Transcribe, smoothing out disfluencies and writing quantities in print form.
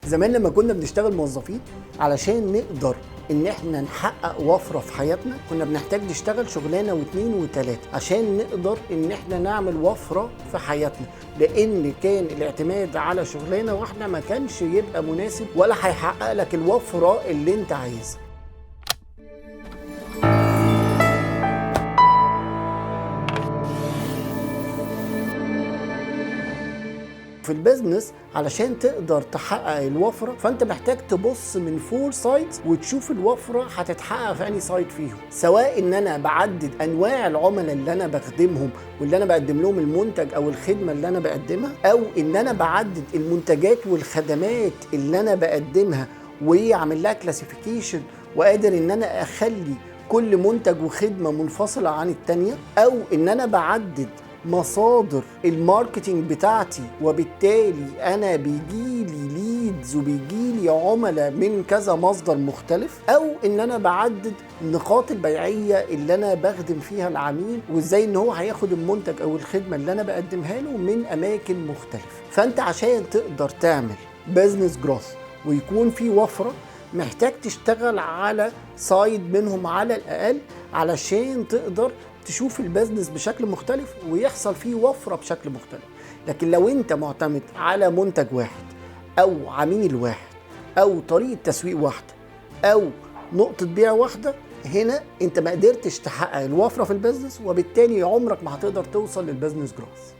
زمان لما كنا بنشتغل موظفين علشان نقدر ان احنا نحقق وفرة في حياتنا كنا بنحتاج نشتغل شغلانة واثنين وثلاثة عشان نقدر ان احنا نعمل وفرة في حياتنا، لان كان الاعتماد على شغلانة واحدة ما كانش يبقى مناسب ولا هيحقق لك الوفرة اللي انت عايزها. في البيزنس علشان تقدر تحقق الوفرة فانت محتاج تبص من فور سايدز وتشوف الوفرة هتتحقق في انهي سايد فيهم، سواء ان انا بعدد انواع العملاء اللي انا بخدمهم واللي انا بقدم لهم المنتج او الخدمة اللي انا بقدمها، او ان انا بعدد المنتجات والخدمات اللي انا بقدمها واعمل لها كلاسيفيكيشن وقادر ان انا اخلي كل منتج وخدمة منفصلة عن التانية، او ان انا بعدد مصادر الماركتينج بتاعتي وبالتالي انا بيجيلي ليدز وبيجيلي عملاء من كذا مصدر مختلف، او ان انا بعدد النقاط البيعية اللي انا بخدم فيها العميل وازاي ان هو هياخد المنتج او الخدمة اللي انا بقدمها له من اماكن مختلفة. فانت عشان تقدر تعمل بيزنس جروث ويكون في وفرة محتاج تشتغل على سايد منهم على الاقل علشان تقدر تشوف البيزنس بشكل مختلف ويحصل فيه وفرة بشكل مختلف. لكن لو انت معتمد على منتج واحد او عميل واحد او طريقة تسويق واحدة او نقطة بيع واحدة، هنا انت ما قدرتش تحقق الوفرة في البيزنس وبالتالي عمرك ما هتقدر توصل للبيزنس جروث.